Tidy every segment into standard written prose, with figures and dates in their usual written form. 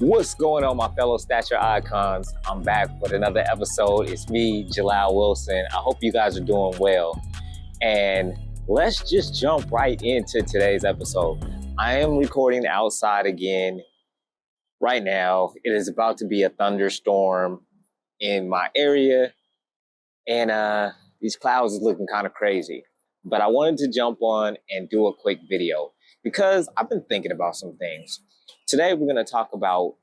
What's going on, my fellow Stature Icons? I'm back with another episode. It's me, Jalal Wilson. I hope you guys are doing well. And let's just jump right into today's episode. I am recording outside again right now. It is about to be a thunderstorm in my area. And these clouds is looking kind of crazy. But I wanted to jump on and do a quick video because I've been thinking about some things. Today, we're going to talk about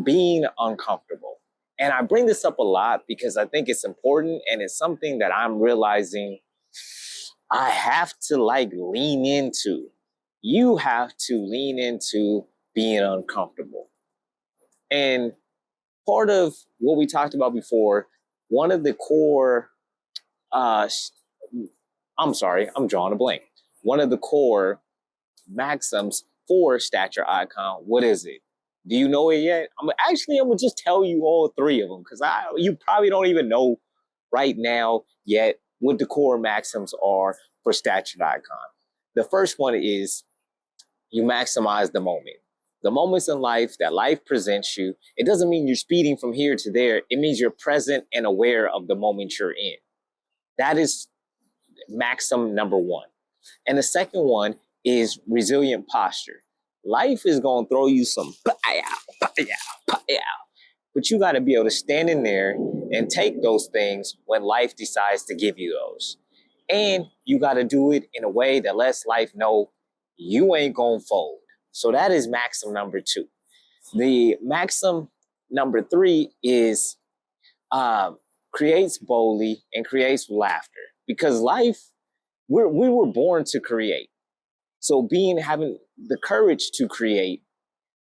being uncomfortable. And I bring this up a lot because I think it's important and it's something that I'm realizing I have to lean into. You have to lean into being uncomfortable. And part of what we talked about before, one of the core, I'm drawing a blank. One of the core maxims for Stature Icon, what is it? Do you know it yet? I'm gonna just tell you all three of them because you probably don't even know right now yet what the core maxims are for Stature Icon. The first one is you maximize the moment. The moments in life that life presents you, it doesn't mean you're speeding from here to there. It means you're present and aware of the moment you're in. That is maxim number one. And the second one is resilient posture. Life is going to throw you some but you got to be able to stand in there and take those things when life decides to give you those. And you got to do it in a way that lets life know you ain't going to fold. So that is maxim number two. The maxim number three is creates boldly and creates laughter. Because life, we were born to create. So having the courage to create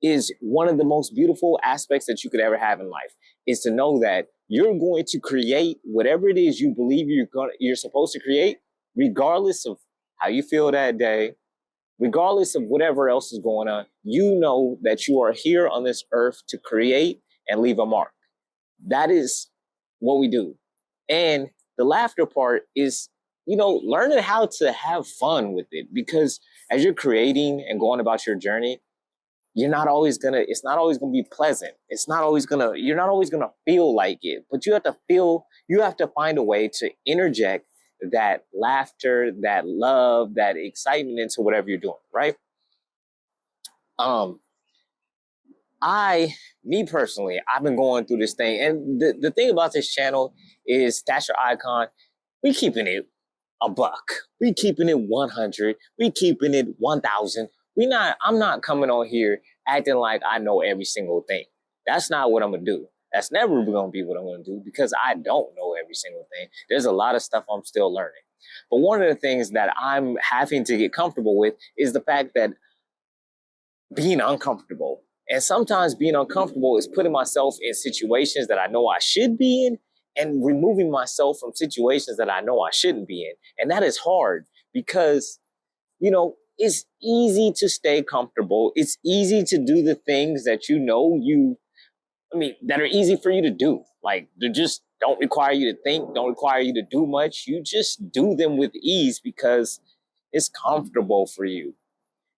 is one of the most beautiful aspects that you could ever have in life, is to know that you're going to create whatever it is you believe you're supposed to create, regardless of how you feel that day, regardless of whatever else is going on. You know that you are here on this earth to create and leave a mark. That is what we do. And the laughter part is, learning how to have fun with it, because as you're creating and going about your journey, it's not always gonna be pleasant. You're not always gonna feel like it, but you have to find a way to interject that laughter, that love, that excitement into whatever you're doing, right? Me personally, I've been going through this thing, and the thing about this channel is Stature Icon, we keeping it a buck. We keeping it 100. We keeping it 1,000. I'm not coming on here acting like I know every single thing. That's not what I'm going to do. That's never going to be what I'm going to do, because I don't know every single thing. There's a lot of stuff I'm still learning. But one of the things that I'm having to get comfortable with is the fact that being uncomfortable. And sometimes being uncomfortable is putting myself in situations that I know I should be in, and removing myself from situations that I know I shouldn't be in. And that is hard because, it's easy to stay comfortable. It's easy to do the things that that are easy for you to do. Like, they just don't require you to think, don't require you to do much. You just do them with ease because it's comfortable for you.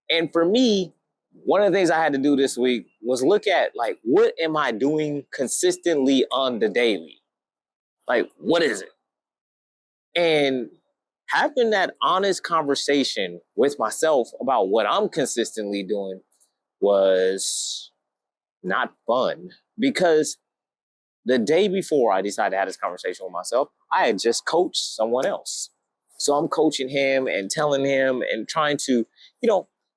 And for me, one of the things I had to do this week was look at, what am I doing consistently on the daily? What is it? And having that honest conversation with myself about what I'm consistently doing was not fun, because the day before I decided to have this conversation with myself, I had just coached someone else. So I'm coaching him and telling him and trying to,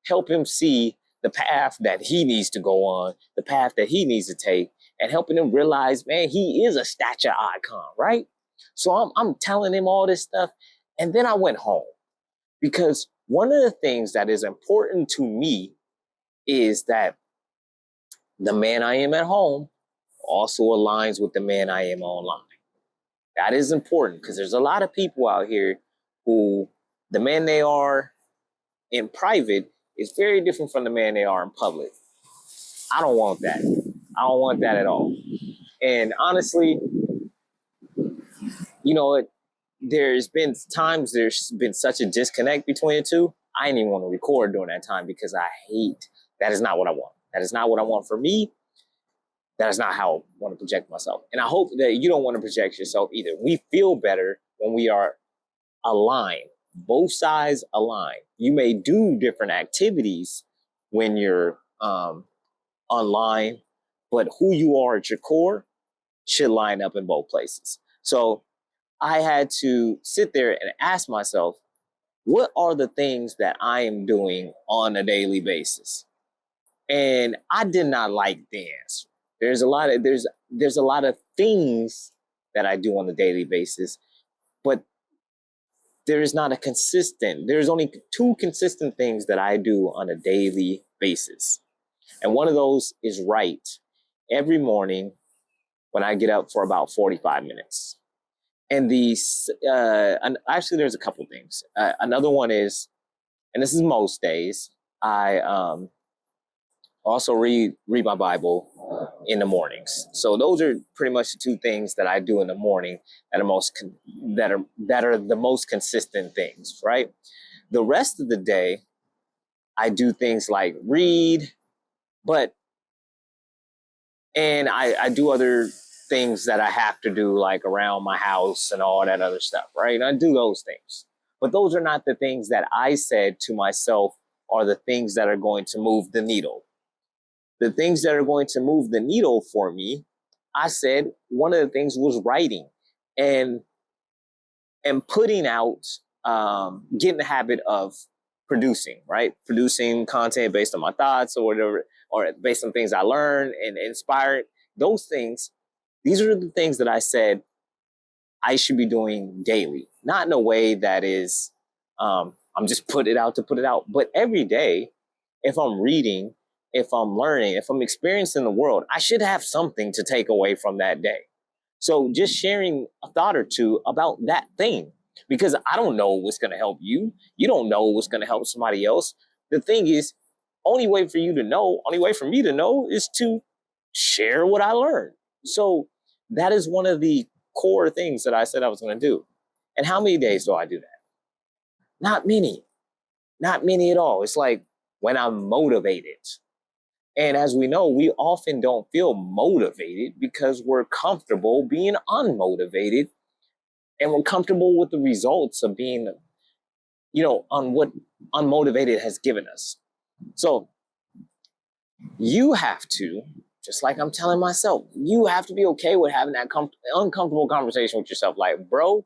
help him see the path that he needs to go on, the path that he needs to take, and helping him realize, man, he is a stature icon, right? So I'm telling him all this stuff. And then I went home, because one of the things that is important to me is that the man I am at home also aligns with the man I am online. That is important, because there's a lot of people out here who the man they are in private is very different from the man they are in public. I don't want that. I don't want that at all. And honestly, there's been times there's been such a disconnect between the two. I didn't even want to record during that time because that is not what I want. That is not what I want for me. That is not how I want to project myself. And I hope that you don't want to project yourself either. We feel better when we are aligned, both sides aligned. You may do different activities when you're online, but who you are at your core should line up in both places. So I had to sit there and ask myself, what are the things that I am doing on a daily basis? And I did not like the answer. There's a lot of things that I do on a daily basis, but there is not a consistent. There's only 2 consistent things that I do on a daily basis. And one of those is write every morning when I get up for about 45 minutes. And actually, there's a couple things. Another one is, and this is most days, I also read my Bible in the mornings. So those are pretty much the 2 things that I do in the morning that are the most consistent things, right? The rest of the day, I do things like read, and I do other things that I have to do, like around my house and all that other stuff, right? And I do those things. But those are not the things that I said to myself are the things that are going to move the needle. The things that are going to move the needle for me, I said one of the things was writing and putting out, getting the habit of producing, right? Producing content based on my thoughts or whatever, or based on things I learned and inspired. Those things, these are the things that I said I should be doing daily, not in a way that is, I'm just put it out to put it out, but every day, if I'm reading, if I'm learning, if I'm experiencing the world, I should have something to take away from that day. So just sharing a thought or two about that thing, because I don't know what's going to help you. You don't know what's going to help somebody else. The thing is, only way for me to know is to share what I learned. So that is one of the core things that I said I was going to do. And how many days do I do that? Not many at all. It's like when I'm motivated. And as we know, we often don't feel motivated because we're comfortable being unmotivated, and we're comfortable with the results of being, on what unmotivated has given us. So you have to, just like I'm telling myself, you have to be okay with having that uncomfortable conversation with yourself. Like, bro,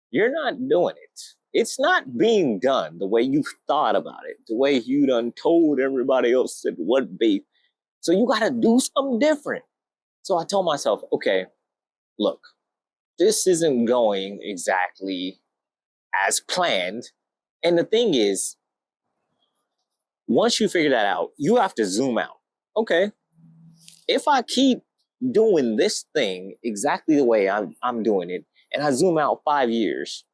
you're not doing it. It's not being done the way you thought about it, the way you done told everybody else it would be. So you got to do something different. So I told myself, okay, look, this isn't going exactly as planned. And the thing is, once you figure that out, you have to zoom out. Okay, if I keep doing this thing exactly the way I'm doing it, and I zoom out 5 years,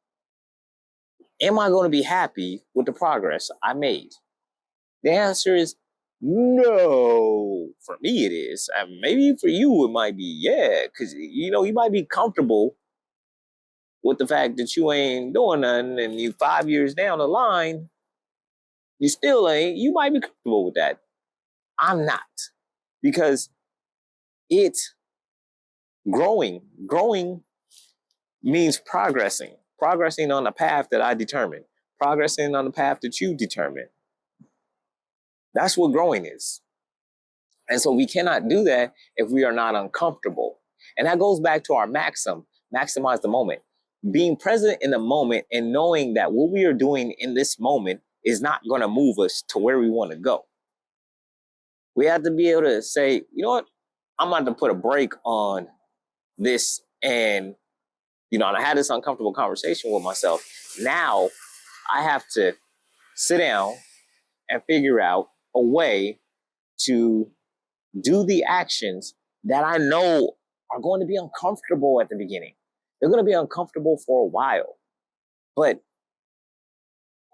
am I going to be happy with the progress I made? The answer is no. For me, it is. Maybe for you, it might be, yeah, because, you might be comfortable with the fact that you ain't doing nothing, and you 5 years down the line, you still ain't. You might be comfortable with that. I'm not, because it's growing. Growing means progressing on the path that I determined, progressing on the path that you determined. That's what growing is. And so we cannot do that if we are not uncomfortable. And that goes back to our maxim, maximize the moment. Being present in the moment and knowing that what we are doing in this moment is not going to move us to where we want to go. We have to be able to say, you know what? I'm about to put a break on this. And, and I had this uncomfortable conversation with myself. Now I have to sit down and figure out a way to do the actions that I know are going to be uncomfortable at the beginning. They're going to be uncomfortable for a while. But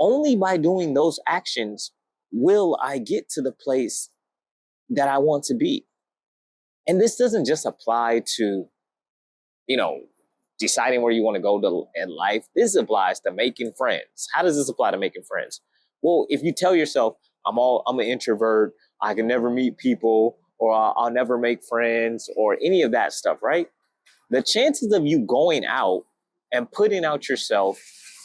only by doing those actions will I get to the place that I want to be. And this doesn't just apply to, deciding where you want to go in life. This applies to making friends. How does this apply to making friends? Well, if you tell yourself, I'm an introvert, I can never meet people, or I'll never make friends, or any of that stuff, right? The chances of you going out and putting out yourself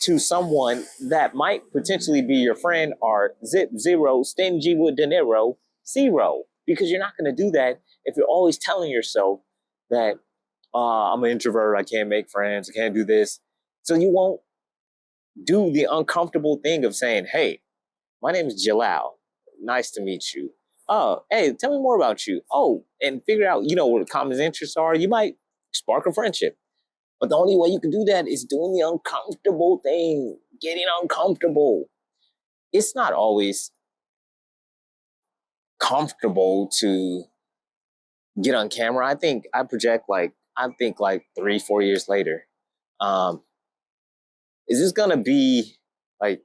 to someone that might potentially be your friend are zero, stingy with dinero, zero. Because you're not going to do that if you're always telling yourself that I'm an introvert, I can't make friends, I can't do this. So you won't do the uncomfortable thing of saying, hey, my name is Jalal. Nice to meet you. Oh, hey, tell me more about you. Oh, and figure out, what the common interests are. You might spark a friendship. But the only way you can do that is doing the uncomfortable thing, getting uncomfortable. It's not always comfortable to get on camera. I think I project like 3-4 years later. Is this gonna be like,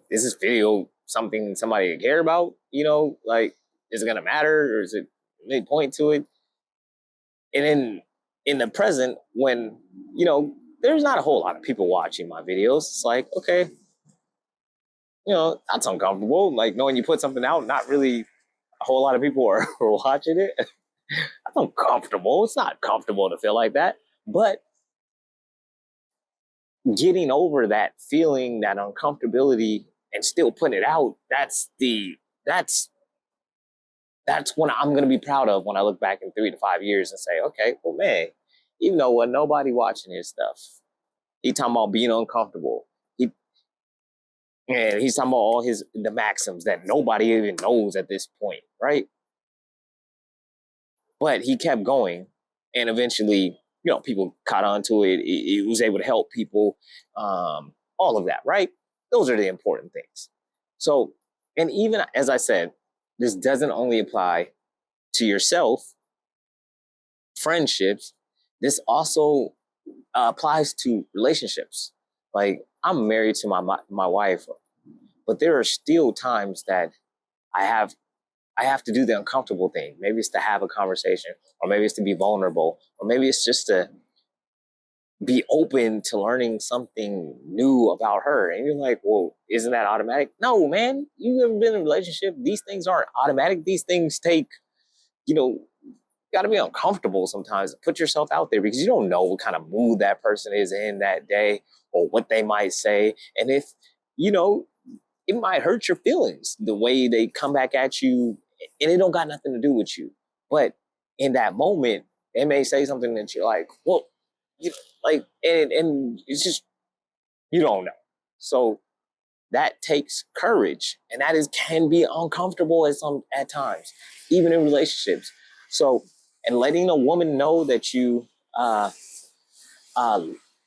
is this video something somebody care about? Like, is it gonna matter, or is it any point to it? And then in the present, when there's not a whole lot of people watching my videos, it's like, okay, that's uncomfortable. Like, knowing you put something out, not really a whole lot of people are watching it. That's uncomfortable. It's not comfortable to feel like that. But getting over that feeling, that uncomfortability, and still putting it out, that's what I'm going to be proud of when I look back in 3 to 5 years and say, okay, well, man, even though nobody watching his stuff, he talking about being uncomfortable. He's talking about all the Maxims that nobody even knows at this point, right? But he kept going, and eventually, people caught on to it. It was able to help people, all of that, right? Those are the important things. So, and even as I said, this doesn't only apply to yourself, friendships. This also applies to relationships. Like, I'm married to my wife, but there are still times that I have to do the uncomfortable thing. Maybe it's to have a conversation, or maybe it's to be vulnerable, or maybe it's just to be open to learning something new about her. And you're like, well, isn't that automatic? No, man, you've ever been in a relationship? These things aren't automatic. These things take, got to be uncomfortable sometimes. Put yourself out there, because you don't know what kind of mood that person is in that day, or what they might say. And if, it might hurt your feelings the way they come back at you, and it don't got nothing to do with you. But in that moment, they may say something that you're like, well, and it's just, you don't know. So that takes courage, and that can be uncomfortable at times, even in relationships. So, and letting a woman know that you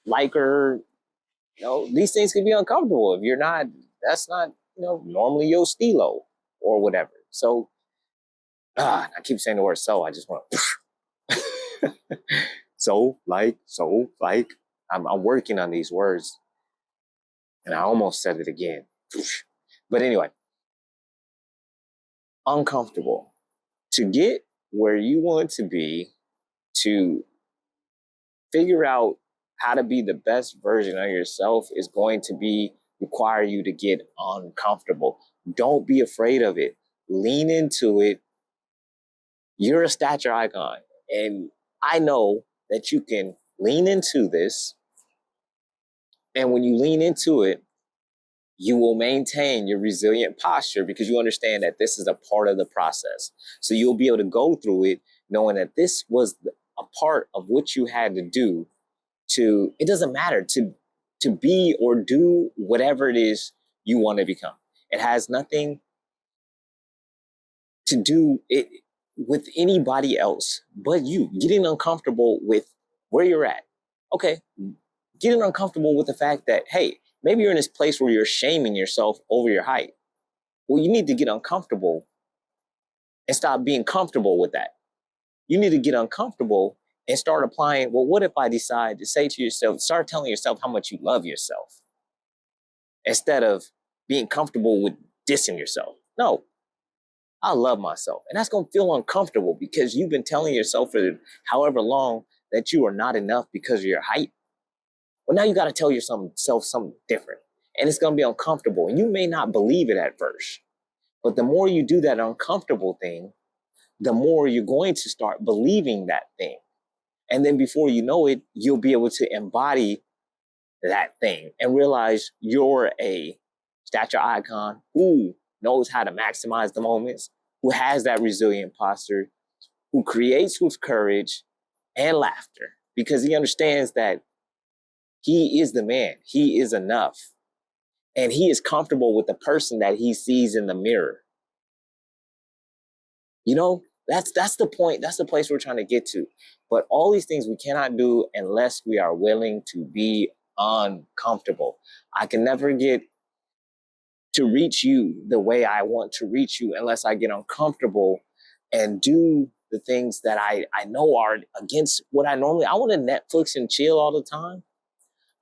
like her, these things can be uncomfortable if that's not, normally your stilo or whatever. So, I keep saying the word so, I just want to, so like, I'm working on these words, and I almost said it again. But anyway, uncomfortable. To get where you want to be, to figure out how to be the best version of yourself, is going to require you to get uncomfortable. Don't be afraid of it. Lean into it. You're a stature icon. And I know that you can lean into this. And when you lean into it, you will maintain your resilient posture, because you understand that this is a part of the process. So you'll be able to go through it knowing that this was a part of what you had to do it doesn't matter, to be or do whatever it is you want to become. It has nothing to do it with anybody else but you. Getting uncomfortable with where you're at. Okay, getting uncomfortable with the fact that, hey, maybe you're in this place where you're shaming yourself over your height. Well, you need to get uncomfortable and stop being comfortable with that. You need to get uncomfortable and start applying, well, what if I decide to say to yourself, start telling yourself how much you love yourself, instead of being comfortable with dissing yourself. No, I love myself. And that's going to feel uncomfortable, because you've been telling yourself for however long that you are not enough because of your height. Well, now you got to tell yourself something different. And it's going to be uncomfortable. And you may not believe it at first. But the more you do that uncomfortable thing, the more you're going to start believing that thing. And then before you know it, you'll be able to embody that thing and realize you're a stature icon who knows how to maximize the moments, who has that resilient posture, who creates with courage and laughter, because he understands that he is the man, he is enough, and he is comfortable with the person that he sees in the mirror. You know, that's the point. That's the place we're trying to get to. But all these things we cannot do unless we are willing to be uncomfortable. I can never get to reach you the way I want to reach you unless I get uncomfortable and do the things that I know are against what I normally. I want to Netflix and chill all the time.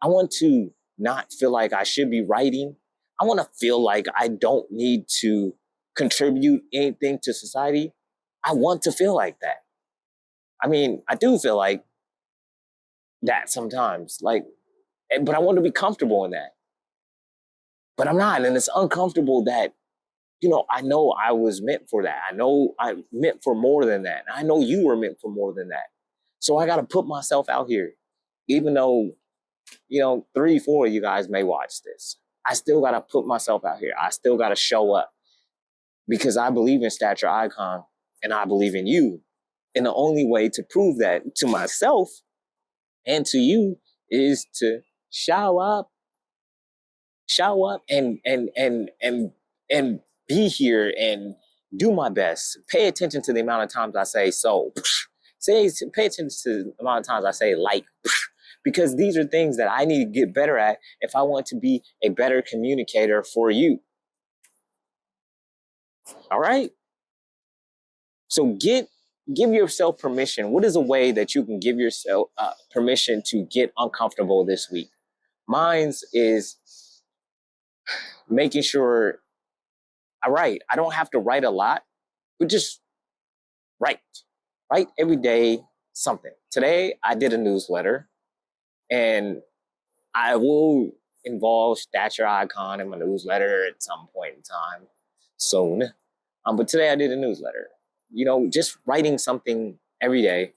I want to not feel like I should be writing. I want to feel like I don't need to contribute anything to society. I want to feel like that. I mean, I do feel like that sometimes, but I want to be comfortable in that. But I'm not, and it's uncomfortable that, I know I was meant for that. I know I'm meant for more than that. I know you were meant for more than that. So I got to put myself out here, even though, 3, 4 of you guys may watch this. I still got to put myself out here. I still got to show up because I believe in Stature Icon and I believe in you. And the only way to prove that to myself and to you is to show up and be here and do my best. Pay attention to the amount of times I say so. Pay attention to the amount of times I say because these are things that I need to get better at if I want to be a better communicator for you. All right? So give yourself permission. What is a way that you can give yourself permission to get uncomfortable this week? Mine's is making sure I write. I don't have to write a lot, but just write. Write every day something. Today, I did a newsletter, and I will involve Stature Icon in my newsletter at some point in time soon. But today I did a newsletter. Just writing something every day,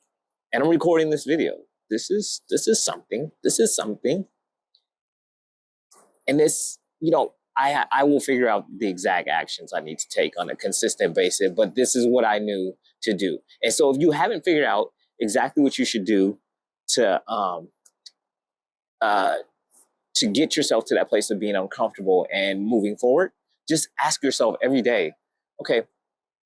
and I'm recording this video. This is something. This is something. And this, I will figure out the exact actions I need to take on a consistent basis, but this is what I knew to do. And so if you haven't figured out exactly what you should do to get yourself to that place of being uncomfortable and moving forward, just ask yourself every day, okay,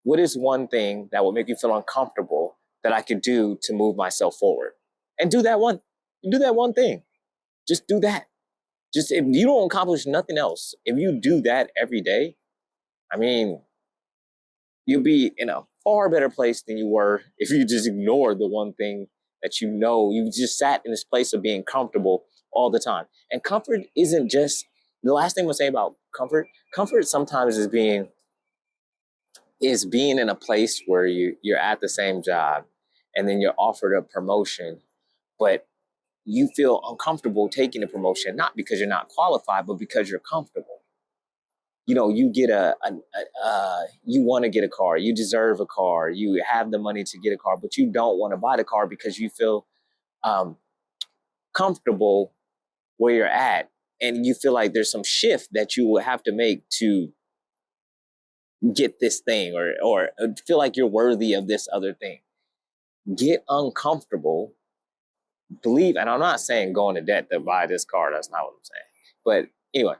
what is one thing that will make you feel uncomfortable that I could do to move myself forward? And do that one thing. Just do that. Just if you don't accomplish nothing else, if you do that every day, I mean, you'll be in a far better place than you were if you just ignored the one thing that you just sat in this place of being comfortable all the time. And comfort isn't just, the last thing I'm gonna say about comfort sometimes is being in a place where you're at the same job and then you're offered a promotion, but you feel uncomfortable taking the promotion, not because you're not qualified, but because you're comfortable. You get you want to get a car, you deserve a car, you have the money to get a car, but you don't want to buy the car because you feel comfortable where you're at. And you feel like there's some shift that you will have to make to get this thing or feel like you're worthy of this other thing. Get uncomfortable. Believe, and I'm not saying go into debt to buy this car. That's not what I'm saying. But anyway,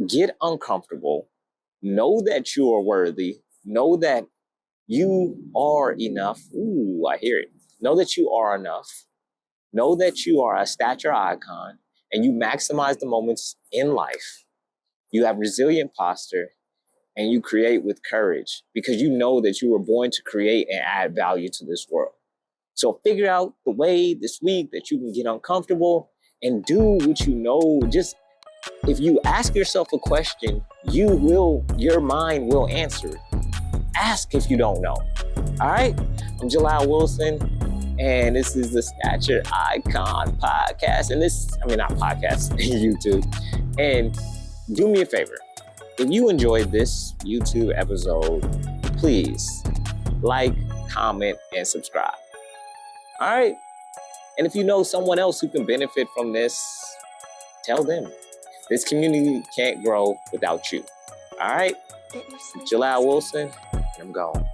get uncomfortable. Know that you are worthy. Know that you are enough. Ooh, I hear it. Know that you are enough. Know that you are a stature icon and you maximize the moments in life. You have resilient posture and you create with courage because you know that you were born to create and add value to this world. So figure out the way this week that you can get uncomfortable and do what you know. Just if you ask yourself a question, your mind will answer it. Ask if you don't know. All right? I'm Jalal Wilson, and this is the Stature Icon podcast. And not podcast, YouTube. And do me a favor. If you enjoyed this YouTube episode, please like, comment, and subscribe. All right? And if you know someone else who can benefit from this, tell them. This community can't grow without you. All right? Jalal Wilson, and I'm gone.